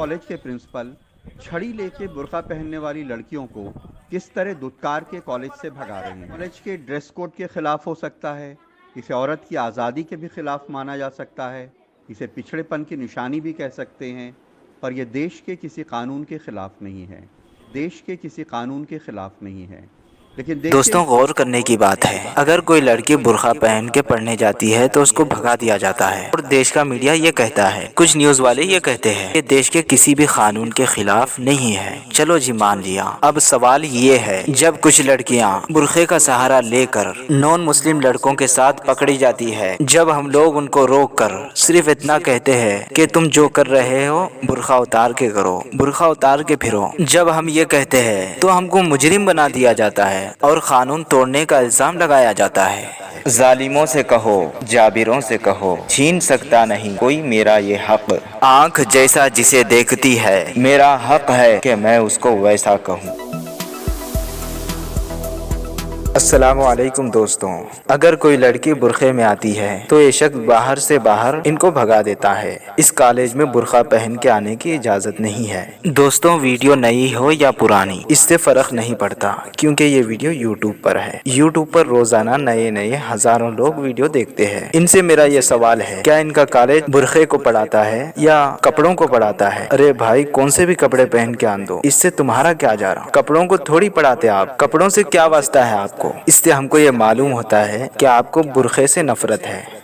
College के principal छड़ी लेके बुर्का पहनने वाली लड़कियों को किस तरह दुत्कार के कॉलेज से भगा रहे हैं। कॉलेज के ड्रेस कोड के खिलाफ हो सकता है, इसे औरत की आज़ादी के भी खिलाफ माना जा सकता है, इसे पिछड़ेपन की निशानी भी कह सकते हैं, पर यह देश के किसी कानून के खिलाफ नहीं है, देश के किसी कानून के खिलाफ नहीं है। लेकिन दोस्तों, गौर करने की बात है, अगर कोई लड़की बुर्का पहन के पढ़ने जाती है तो उसको भगा दिया जाता है और देश का मीडिया ये कहता है, कुछ न्यूज़ वाले ये कहते हैं कि देश के किसी भी कानून के खिलाफ नहीं है। चलो जी, मान लिया। अब सवाल ये है, जब कुछ लड़कियां बुर्के का सहारा लेकर नॉन मुस्लिम लड़कों के साथ पकड़ी जाती है, जब हम लोग उनको रोक कर सिर्फ इतना कहते हैं कि तुम जो कर रहे हो बुर्का उतार के करो, बुर्का उतार के फिरो, जब हम ये कहते हैं तो हमको मुजरिम बना दिया जाता है और कानून तोड़ने का इल्जाम लगाया जाता है। जालिमों से कहो, जाबिरों से कहो, छीन सकता नहीं कोई मेरा ये हक। आंख जैसा जिसे देखती है, मेरा हक है कि मैं उसको वैसा कहूँ। अस्सलामुअलैकुम दोस्तों, अगर कोई लड़की बुर्के में आती है तो ये शख्स बाहर से बाहर इनको भगा देता है। इस कॉलेज में बुर्का पहन के आने की इजाज़त नहीं है। दोस्तों, वीडियो नई हो या पुरानी, इससे फ़र्क नहीं पड़ता, क्योंकि ये वीडियो यूट्यूब पर है। यूट्यूब पर रोज़ाना नए नए हज़ारों लोग वीडियो देखते हैं। इनसे मेरा ये सवाल है, क्या इनका कॉलेज बुर्के को पढ़ाता है या कपड़ों को पढ़ाता है? अरे भाई, कौन से भी कपड़े पहन के आन दो, इससे तुम्हारा क्या जा रहा? कपड़ों को थोड़ी पढ़ाते आप, कपड़ों से क्या वास्ता है आपको? इससे हमको ये मालूम होता है कि आपको बुर्के से नफरत है।